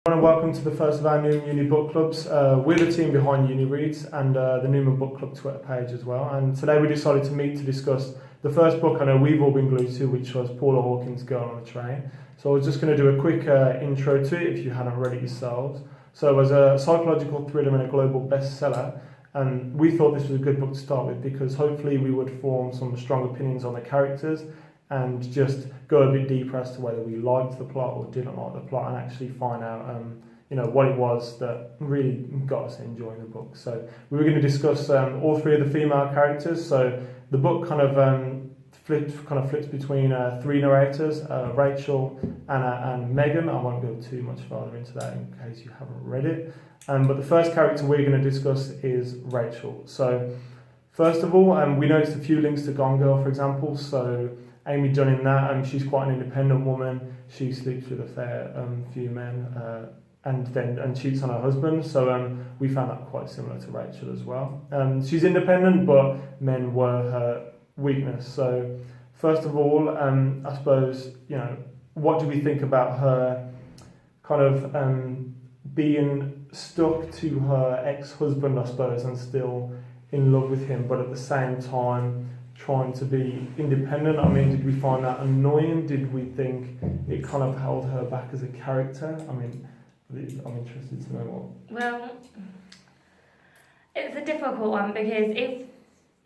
And welcome to the first of our new Uni Book Clubs. We're the team behind UniReads and the Newman Book Club Twitter page as well. And today we decided to meet to discuss the first book I know we've all been glued to, which was Paula Hawkins' Girl on a Train. So I was just going to do a quick intro to it if you hadn't read it yourselves. So it was a psychological thriller and a global bestseller. And we thought this was a good book to start with because hopefully we would form some strong opinions on the characters and just go a bit deeper as to whether we liked the plot or didn't like the plot, and actually find out what it was that really got us enjoying the book. So we were going to discuss all three of the female characters. So the book kind of flips between three narrators, Rachel, Anna and Megan. I won't go too much further into that in case you haven't read it. But the first character we're going to discuss is Rachel. So first of all, we noticed a few links to Gone Girl, for example. So Amy Dunn in that, she's quite an independent woman. She sleeps with a fair few men and cheats on her husband. So we found that quite similar to Rachel as well. She's independent, but men were her weakness. So first of all, I suppose, what do we think about her kind of being stuck to her ex-husband, I suppose, and still in love with him, but at the same time trying to be independent? I mean, did we find that annoying? Did we think it kind of held her back as a character? I mean, I'm interested to know more. Well, it's a difficult one because if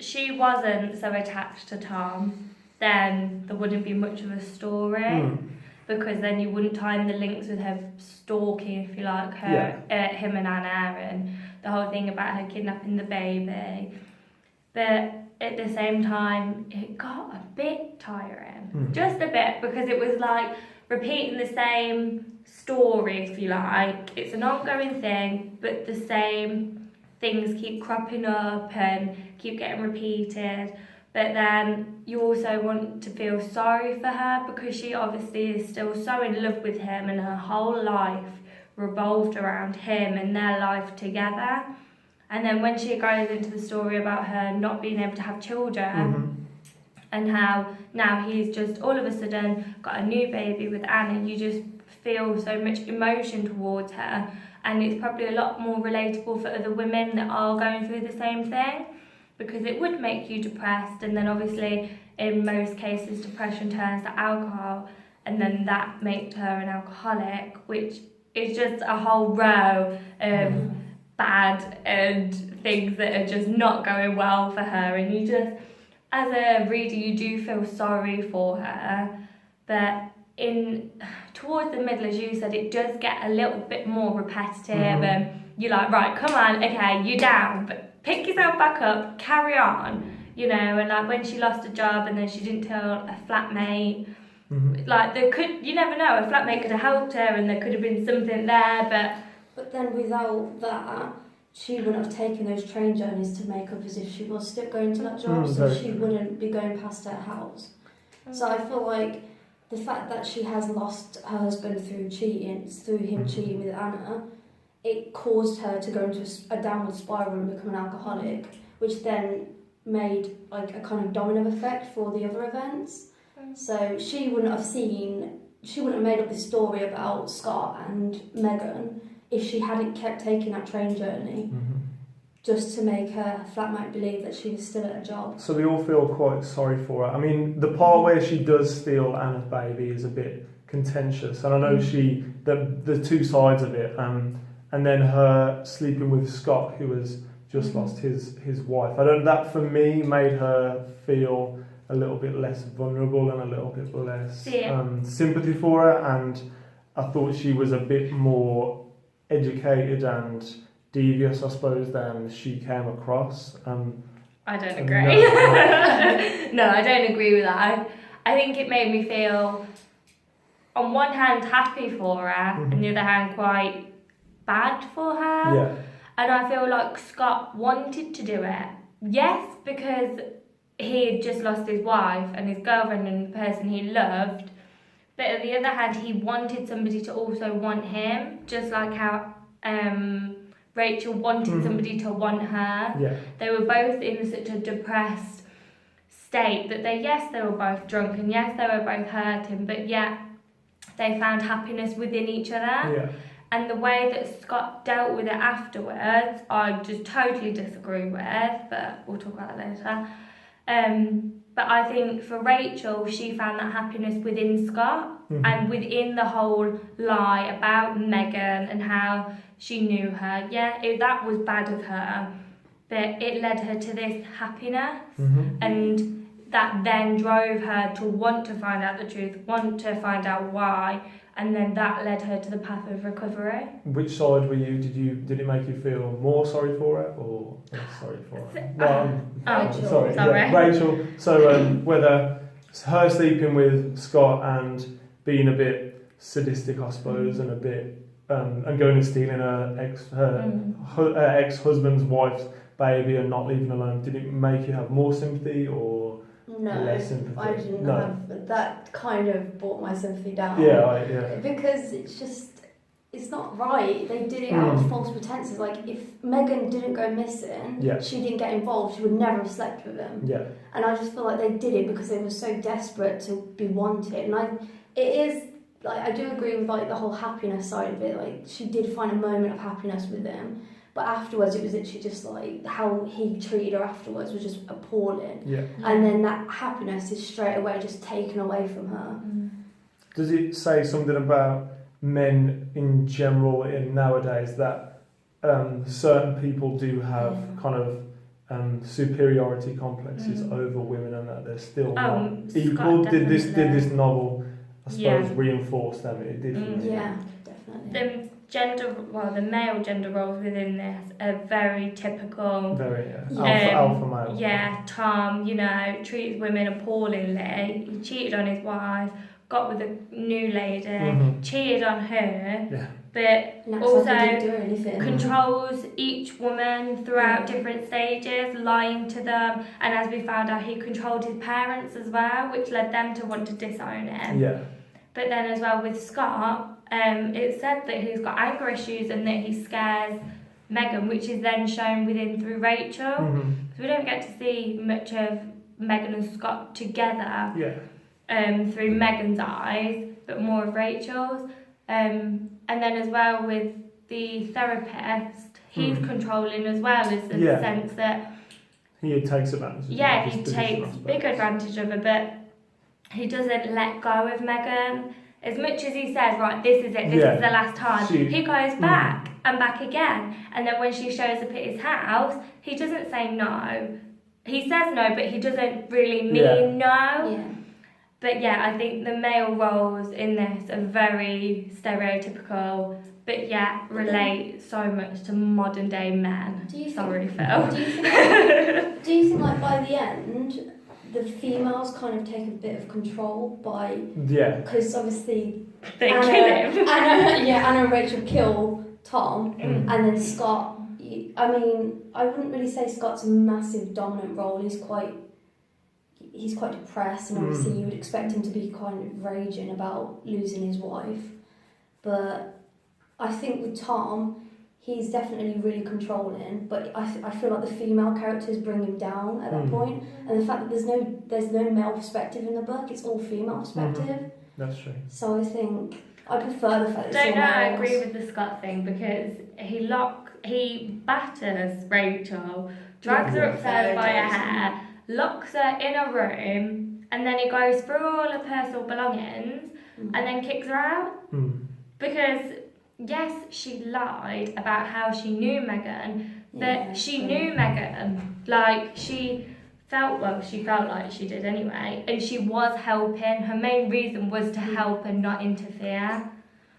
she wasn't so attached to Tom, then there wouldn't be much of a story. Because then you wouldn't tie in the links with her stalking, if you like, him and Anna, and the whole thing about her kidnapping the baby. But at the same time, it got a bit tiring. Just a bit, because it was like repeating the same story, if you like. It's an ongoing thing, but the same things keep cropping up and keep getting repeated. But then you also want to feel sorry for her because she obviously is still so in love with him, and her whole life revolved around him and their life together. And then when she goes into the story about her not being able to have children, and how now he's just all of a sudden got a new baby with Anna, you just feel so much emotion towards her. And it's probably a lot more relatable for other women that are going through the same thing, because it would make you depressed. And then obviously in most cases depression turns to alcohol, and then that makes her an alcoholic, which is just a whole row of bad and things that are just not going well for her. And you just, as a reader, you do feel sorry for her. But towards the middle, as you said, it does get a little bit more repetitive, and you're like, right, come on, okay, you're down, but pick yourself back up, carry on, and like when she lost a job and then she didn't tell a flatmate, like you never know, a flatmate could have helped her and there could have been something there, But then without that, she wouldn't have taken those train journeys to make up as if she was still going to that job, so she wouldn't be going past her house. So I feel like the fact that she has lost her husband through him cheating with Anna, it caused her to go into a downward spiral and become an alcoholic, which then made like a kind of domino effect for the other events. So she wouldn't have made up this story about Scott and Megan if she hadn't kept taking that train journey just to make her flatmate believe that she was still at a job. So we all feel quite sorry for her. I mean, the part where she does steal Anna's baby is a bit contentious, and I know the two sides of it, and then her sleeping with Scott, who has just lost his wife. That for me made her feel a little bit less vulnerable and a little bit less sympathy for her, and I thought she was a bit more educated and devious, I suppose, than she came across. I don't agree. No, I don't agree with that. I think it made me feel, on one hand, happy for her, and the other hand, quite bad for her. Yeah. And I feel like Scott wanted to do it. Yes, because he had just lost his wife and his girlfriend and the person he loved. But on the other hand, he wanted somebody to also want him, just like how Rachel wanted somebody to want her. Yeah. They were both in such a depressed state that they were both drunk, and yes, they were both hurting, but yet they found happiness within each other. Yeah. And the way that Scott dealt with it afterwards, I just totally disagree with, but we'll talk about that later. But I think for Rachel, she found that happiness within Scott and within the whole lie about Meghan and how she knew her. Yeah, that was bad of her, but it led her to this happiness, and that then drove her to want to find out the truth, want to find out why, and then that led her to the path of recovery. Which side were you? Did it make you feel more sorry for it or less sorry for it? Rachel. Sorry. Yeah, Rachel. So whether her sleeping with Scott and being a bit sadistic, I suppose, and a bit and going and stealing her ex-husband's wife's baby and not leaving alone, did it make you have more sympathy or less sympathy? I didn't have. That kind of brought my sympathy down. Yeah. Because it's not right. They did it out of false pretenses. Like, if Meghan didn't go missing, she didn't get involved, she would never have slept with him. Yeah. And I just feel like they did it because they were so desperate to be wanted. And I do agree with like the whole happiness side of it. Like, she did find a moment of happiness with him, but afterwards it was literally just like how he treated her afterwards was just appalling. Yeah. And then that happiness is straight away just taken away from her. Does it say something about men in general in nowadays that certain people do have kind of superiority complexes over women, and that they're still not equal? Did this novel, I suppose, reinforce them? It did for me. Yeah, definitely. The male gender roles within this are very typical. Very alpha male. Yeah, Tom, treats women appallingly. He cheated on his wife, got with a new lady, cheated on her, but also controls each woman throughout different stages, lying to them. And as we found out, he controlled his parents as well, which led them to want to disown him. Yeah. But then as well with Scott, it said that he's got anger issues and that he scares Meghan, which is then shown through Rachel. So we don't get to see much of Meghan and Scott together through Meghan's eyes, but more of Rachel's. And then as well with the therapist, he's controlling as well, in the sense that he takes advantage. Yeah, he takes big advantage of her, but he doesn't let go of Meghan. As much as he says, right, this is it, this is the last time, he goes back and back again. And then when she shows up at his house, he doesn't say no. He says no, but he doesn't really mean no. Yeah. But I think the male roles in this are very stereotypical, but relate so much to modern day men. Sorry, Phil. Do you think like by the end, the females kind of take a bit of control by... Yeah. Because obviously... They kill him. Anna and Rachel kill Tom, and then Scott... I wouldn't really say Scott's a massive dominant role. He's quite depressed, and obviously you would expect him to be kind of raging about losing his wife. But I think with Tom, he's definitely really controlling, but I feel like the female characters bring him down at that point, and the fact that there's no male perspective in the book, it's all female perspective. That's true. So I think I prefer the fact that it's all I males. agree with the Scott thing, because he batters Rachel, drags her upstairs by her hair, locks her in a room, and then he goes through all her personal belongings and then kicks her out. Because yes, she lied about how she knew Meghan, but she knew Meghan. Like, she felt like she did anyway, and she was helping. Her main reason was to help and not interfere.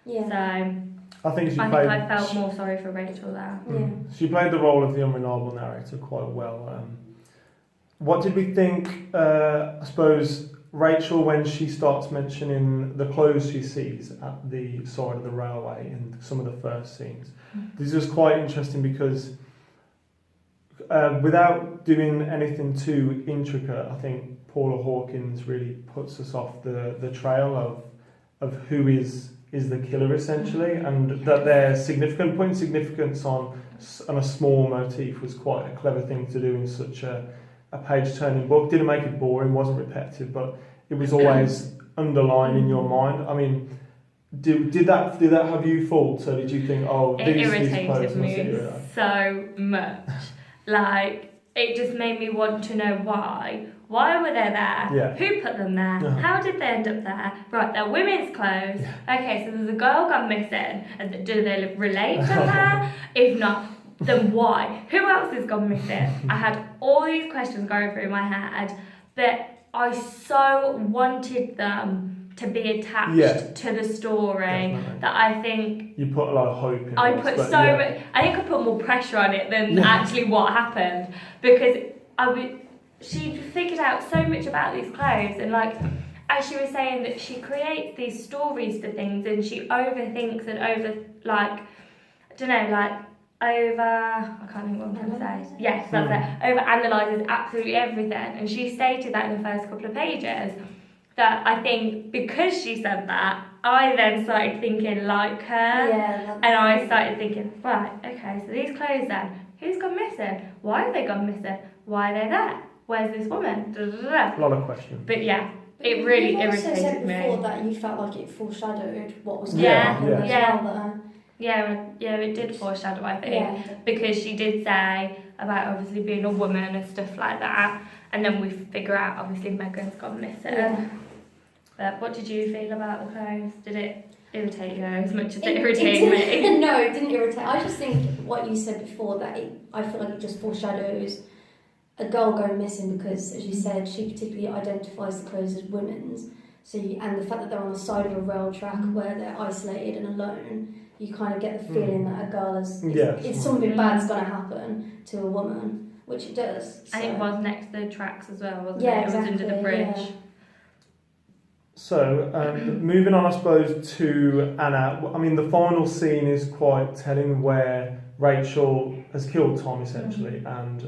Yeah. So I felt more sorry for Rachel there. Yeah. She played the role of the unreliable narrator quite well. What did we think? I suppose Rachel, when she starts mentioning the clothes she sees at the side of the railway in some of the first scenes, this is quite interesting because without doing anything too intricate, I think Paula Hawkins really puts us off the trail of who is the killer essentially, and that they're significant. Putting significance on a small motif was quite a clever thing to do in such a page-turning book. Didn't make it boring, wasn't repetitive, but it was always underlying in your mind. I mean, Did that have you thoughts? So did you think, oh, It these irritated clothes must me irritate? so much. Like, it just made me want to know why. Why were they there? Yeah. Who put them there? Uh-huh. How did they end up there? Right, they're women's clothes. Yeah. Okay, so there's a girl gone missing. And do they relate to her? If not, then why? Who else has gone missing? I had all these questions going through my head, but I so wanted them to be attached to the story Definitely. that I think You put a lot of hope in I it, put but so yeah. much. I think I put more pressure on it than Yeah. actually what happened, because she figured out so much about these clothes, and like as she was saying that she creates these stories for things and she overthinks and I can't think what I'm trying to say. Yes, that's it. Over analyzes absolutely everything, and she stated that in the first couple of pages. That I think because she said that, I then started thinking like her, and I started thinking, right, okay, so these clothes then, who's gone missing? Why have they gone missing? Why are they there? Where's this woman? Da, da, da. A lot of questions. But yeah, it really You've also irritated said before me. that you felt like it foreshadowed what was going Yeah, to happen as yeah. well. Yeah, it did foreshadow, I think, Yeah. because she did say about obviously being a woman and stuff like that, and then we figure out obviously Megan's gone missing. Yeah. But what did you feel about the clothes? Did it irritate you as much as it irritated me? No, it didn't irritate. I just think what you said before, that I feel like it just foreshadows a girl going missing because, as you said, she particularly identifies the clothes as women's. So and the fact that they're on the side of a rail track where they're isolated and alone, you kind of get the feeling that a girl it's something bad's going to happen to a woman, which it does. So. And it was next to the tracks as well, wasn't it? Exactly, It was under the bridge. Yeah. So, moving on, I suppose, to Anna. I mean, the final scene is quite telling, where Rachel has killed Tom, essentially, and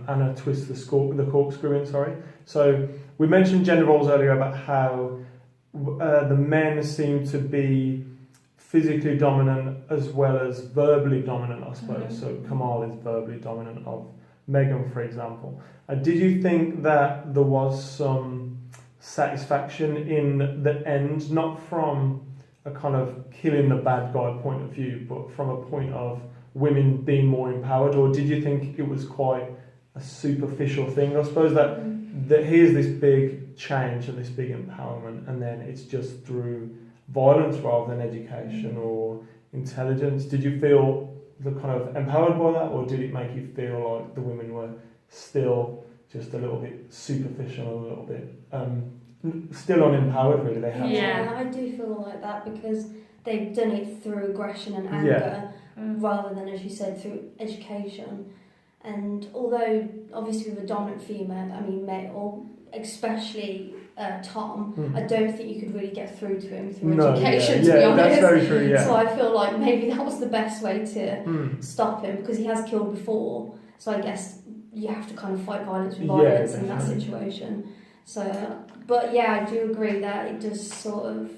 Anna twists the corkscrew in, sorry. So, we mentioned gender roles earlier about how the men seem to be physically dominant as well as verbally dominant, I suppose. So, Kamal is verbally dominant of Megan, for example. Did you think that there was some satisfaction in the end, not from a kind of killing the bad guy point of view, but from a point of women being more empowered? Or did you think it was quite a superficial thing? I suppose that here's this big change and this big empowerment, and then it's just through violence rather than education or intelligence. Did you feel the kind of empowered by that, or did it make you feel like the women were still just a little bit superficial, a little bit still unempowered, really? I do feel like that because they've done it through aggression and anger rather than, as you said, through education. And although obviously with a dominant female, I mean male, especially Tom, I don't think you could really get through to him through education, to be honest. That's very true, yeah. So I feel like maybe that was the best way to stop him, because he has killed before. So I guess you have to kind of fight violence with violence in that situation. So, but yeah, I do agree that it does sort of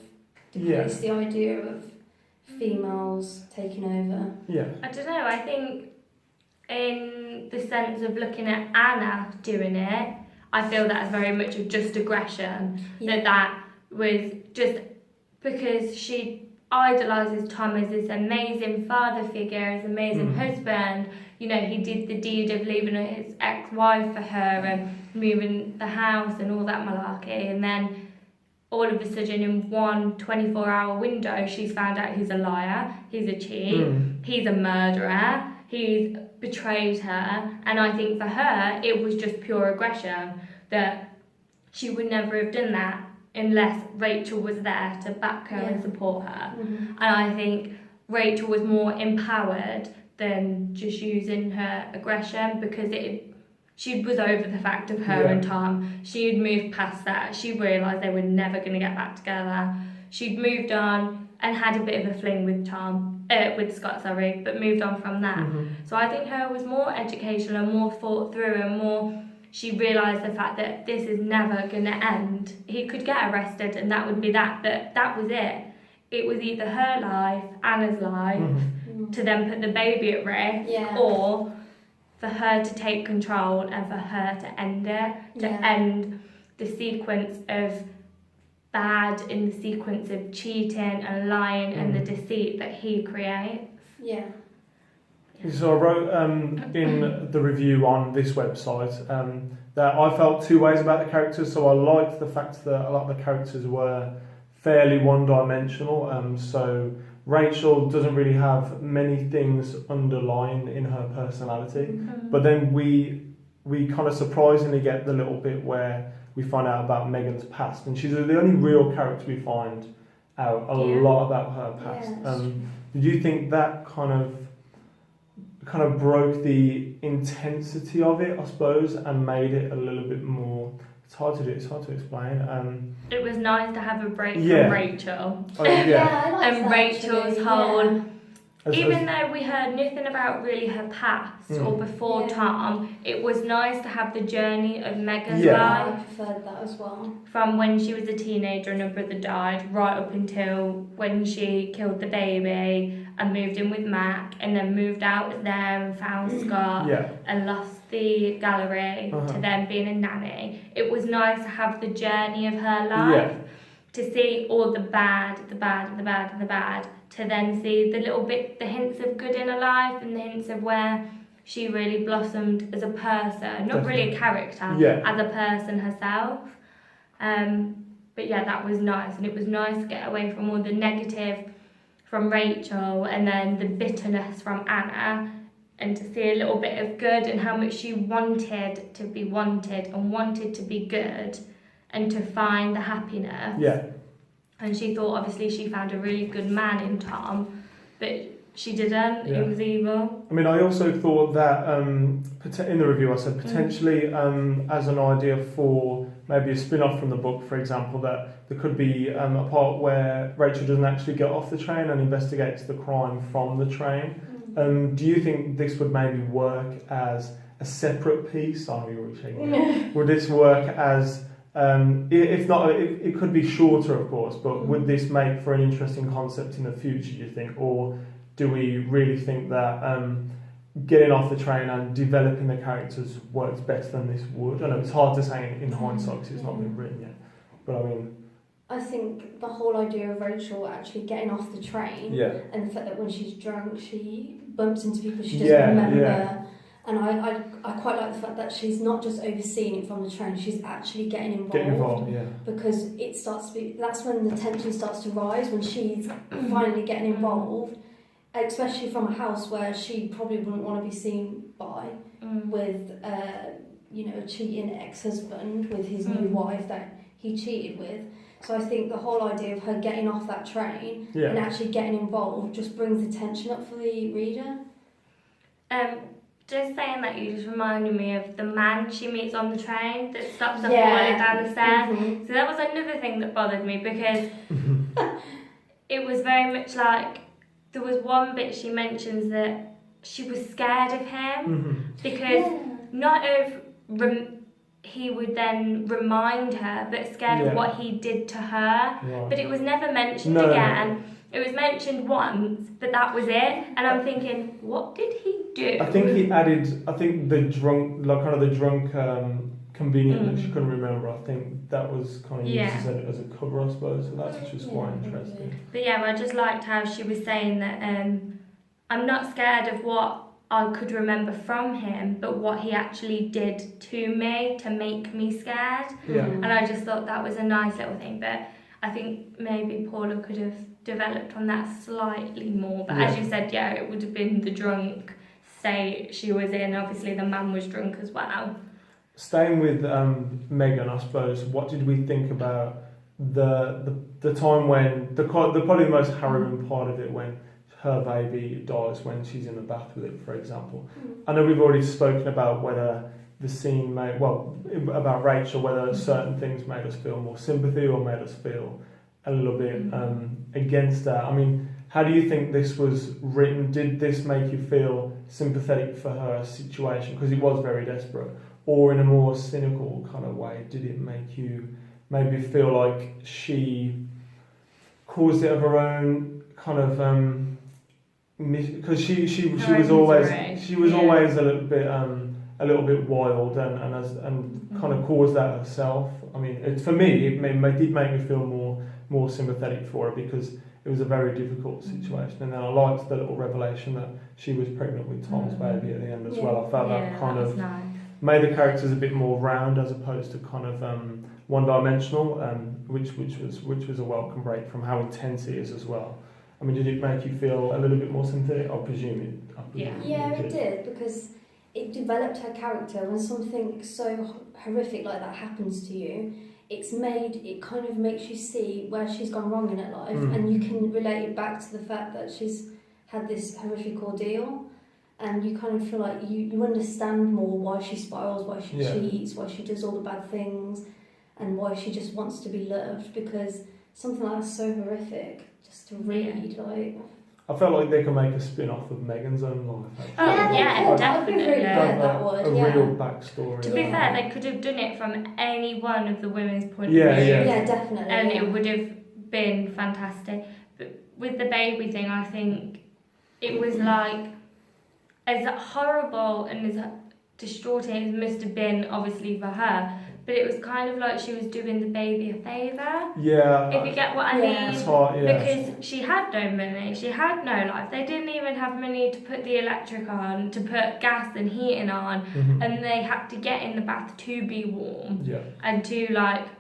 decrease the idea of females taking over. Yeah. I don't know, I think in the sense of looking at Anna doing it, I feel that's very much of just aggression. That was just because she idolises Tom as this amazing father figure, as an amazing husband. You know, he did the deed of leaving his ex-wife for her and moving the house and all that malarkey, and then all of a sudden in one 24-hour window she's found out he's a liar, he's a cheat, he's a murderer, he's betrayed her. And I think for her it was just pure aggression, that she would never have done that unless Rachel was there to back her and support her. And I think Rachel was more empowered than just using her aggression, because she was over the fact of her and Tom. She had moved past that. She realised they were never going to get back together. She'd moved on and had a bit of a fling with Scott, but moved on from that. So I think her was more educational and more thought through, and more she realised the fact that this is never going to end. He could get arrested and that would be that, but that was it. It was either her life, Anna's life, to then put the baby at risk, or for her to take control and for her to end it, to end the sequence of bad in the sequence of cheating and lying and the deceit that he creates. Yeah. So I wrote in the review on this website that I felt two ways about the characters. So I liked the fact that a lot of the characters were fairly one-dimensional. So Rachel doesn't really have many things underlying in her personality, but then we kind of surprisingly get the little bit where we find out about Megan's past, and she's the only real character we find out a lot about her past. Did you think that kind of broke the intensity of it, I suppose, and made it a little bit more? It's hard to explain. It was nice to have a break from Rachel. Oh, yeah. I like And that, Rachel's actually, whole... As- Even though we heard nothing about really her past or before Tom, it was nice to have the journey of Megan's I life preferred that as well. from when she was a teenager and her brother died right up until when she killed the baby and moved in with Mac and then moved out there and found Scott and lost the gallery to then being a nanny. It was nice to have the journey of her life, to see all the bad, to then see the hints of good in her life and the hints of where she really blossomed as a person, not really a character, as a person herself. But yeah, that was nice, and it was nice to get away from all the negative from Rachel and then the bitterness from Anna, and to see a little bit of good and how much she wanted to be wanted and wanted to be good and to find the happiness. Yeah. And she thought, obviously, she found a really good man in Tom, but she didn't. He was evil. I mean, I also thought that in the review I said potentially as an idea for maybe a spin-off from the book, for example, that there could be a part where Rachel doesn't actually get off the train and investigates the crime from the train. Do you think this would maybe work as a separate piece? Would this work as... if not, it could be shorter, of course, but would this make for an interesting concept in the future, do you think? Or do we really think that getting off the train and developing the characters works better than this would? I know it's hard to say in hindsight because it's not been written yet, but I mean... I think the whole idea of Rachel actually getting off the train and the fact that when she's drunk she bumps into people she doesn't remember. And I quite like the fact that she's not just overseeing it from the train, she's actually getting involved. Because it starts to be, that's when the tension starts to rise, when she's finally getting involved, especially from a house where she probably wouldn't want to be seen by, with a cheating ex-husband with his new wife that he cheated with. So I think the whole idea of her getting off that train and actually getting involved just brings the tension up for the reader. Just saying that, you just reminded me of the man she meets on the train that stops her falling down the stairs. So that was another thing that bothered me, because it was very much like, there was one bit she mentions that she was scared of him because not of he would then remind her, but scared of what he did to her. But it was never mentioned again. It was mentioned once, but that was it. And I'm thinking, what did he do? I think he added, the drunk, like kind of the drunk convenient that she couldn't remember. I think that was kind of used as a cover, I suppose. So that's just quite interesting. But yeah, I just liked how she was saying that I'm not scared of what I could remember from him, but what he actually did to me to make me scared. And I just thought that was a nice little thing. But I think maybe Paula could have developed on that slightly more. But as you said, it would have been the drunk state she was in. Obviously, the man was drunk as well. Staying with Megan, I suppose, what did we think about the time when probably the most harrowing part of it, when her baby dies when she's in the bath with it, for example? I know we've already spoken about whether the scene about Rachel, whether certain things made us feel more sympathy or made us feel a little bit against her. I mean, how do you think this was written? Did this make you feel sympathetic for her situation, because it was very desperate, or in a more cynical kind of way, did it make you maybe feel like she caused it of her own kind of because she was always always a little bit wild and kind of caused that herself. I mean, for me, it did make me feel more more sympathetic for her because it was a very difficult situation. And then I liked the little revelation that she was pregnant with Tom's baby at the end as well. I felt that kind of nice. made the characters a bit more round as opposed to kind of one-dimensional, which was a welcome break from how intense it is as well. I mean, did it make you feel a little bit more sympathetic? I presume it. Yeah, it did, because it developed her character. When something so horrific like that happens to you, it kind of makes you see where she's gone wrong in her life, and you can relate it back to the fact that she's had this horrific ordeal, and you kind of feel like you understand more why she spirals, why she cheats, why she does all the bad things, and why she just wants to be loved, because something like that's so horric just to read, like... I felt like they could make a spin-off of Megan's own life. Definitely. That would be really good, that would, a real backstory. To be fair, they could have done it from any one of the women's point of view. Yeah, definitely. And it would have been fantastic. But with the baby thing, I think it was like, as horrible and as distraughting as it must have been, obviously, for her, but it was kind of like she was doing the baby a favour. Yeah. If you get what I mean. It's hard, Because she had no money, she had no life. They didn't even have money to put the electric on, to put gas and heating on, and they had to get in the bath to be warm and to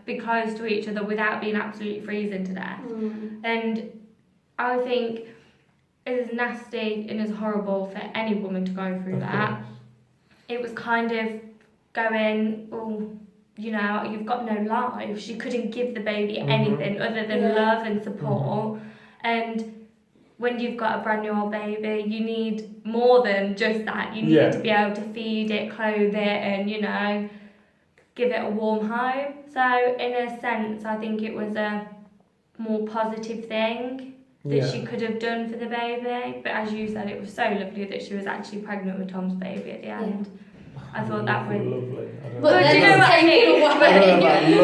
be close to each other without being absolutely freezing to death. And I think as nasty and as horrible for any woman to go through that, it was kind of going, you've got no life. She couldn't give the baby anything other than love and support. And when you've got a brand new old baby, you need more than just that. You need to be able to feed it, clothe it, and, give it a warm home. So in a sense, I think it was a more positive thing that she could have done for the baby. But as you said, it was so lovely that she was actually pregnant with Tom's baby at the end. I thought that was lovely. But do you know what I mean?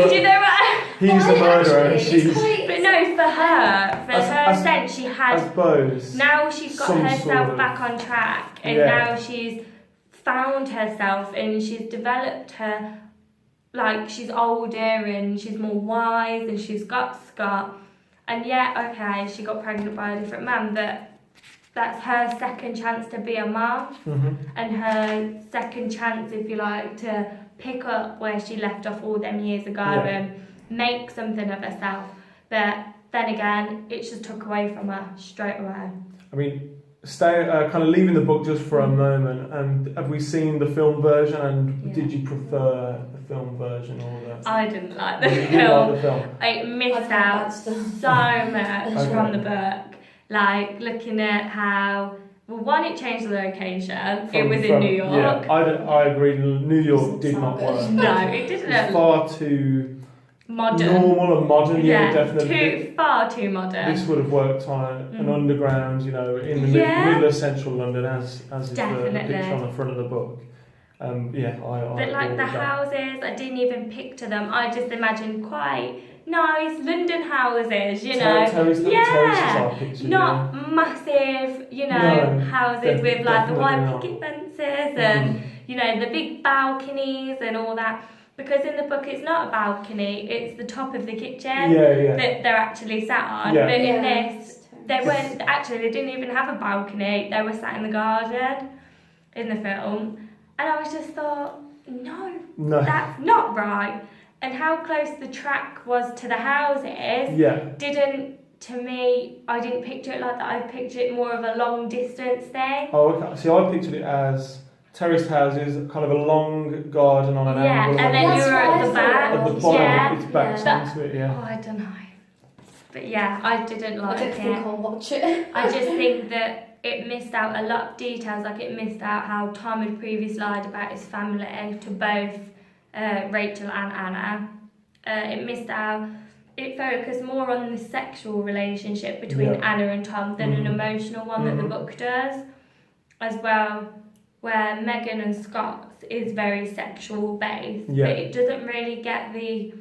Do you know what? He's a murderer and she's... But no, for her sense, she had... I suppose... Now she's got herself back on track, and now she's found herself, and she's developed her... she's older, and she's more wise, and she's got Scott. And she got pregnant by a different man, but... That's her second chance to be a mum, and her second chance, if you like, to pick up where she left off all them years ago and make something of herself. But then again, it just took away from her straight away. I mean, kind of leaving the book just for a moment, and have we seen the film version, and did you prefer the film version or the... I didn't like the film. I missed out so much from the book. Looking at how, one, it changed the location. It was in New York. Yeah, I agree. New York did not work. No, it didn't. It's far too modern. Normal and modern, definitely. Far too modern. This would have worked on an underground, in the middle of central London, as is the picture on the front of the book. I But the houses, I didn't even picture them. I just imagined quite nice London houses, not massive, houses with the white picket fences and the big balconies and all that. Because in the book it's not a balcony, it's the top of the kitchen that they're actually sat on. But in this, they didn't even have a balcony. They were sat in the garden in the film, and I was just thought, no, that's not right. And how close the track was to the houses I didn't picture it like that. I pictured it more of a long distance thing. Oh, okay. See, I pictured it as terraced houses, kind of a long garden on an angle. And then you were at the back. At the bottom, it's back into it, Oh, I don't know. But I didn't like it. I don't think I'll watch it. I just think that it missed out a lot of details. It missed out how Tom had previously lied about his family to both Rachel and Anna. It missed out. It focused more on the sexual relationship between Anna and Tom than an emotional one that the book does, as well. Where Megan and Scott's is very sexual based, but it doesn't really get the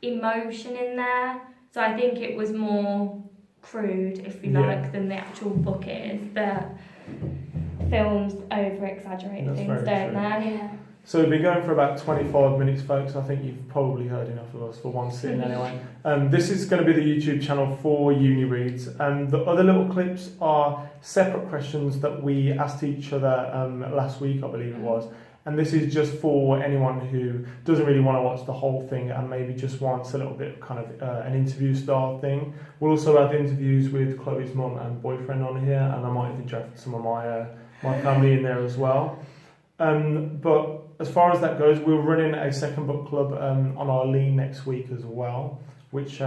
emotion in there. So I think it was more crude, if you like, than the actual book is. But films over exaggerate things, don't they? Yeah. So we've been going for about 25 minutes, folks. I think you've probably heard enough of us for one sitting anyway. This is going to be the YouTube channel for UniReads. The other little clips are separate questions that we asked each other last week, I believe it was. And this is just for anyone who doesn't really want to watch the whole thing and maybe just wants a little bit of kind of an interview style thing. We'll also have interviews with Chloe's mum and boyfriend on here, and I might even draft some of my family in there as well. But as far as that goes, we're running a second book club on our lean next week as well, which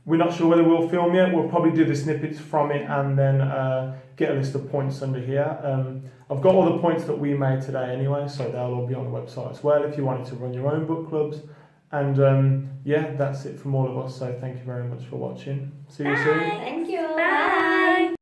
we're not sure whether we'll film yet. We'll probably do the snippets from it and then get a list of points under here. I've got all the points that we made today anyway, so they'll all be on the website as well if you wanted to run your own book clubs. And yeah, that's it from all of us. So thank you very much for watching. See you soon. Thank you. Bye.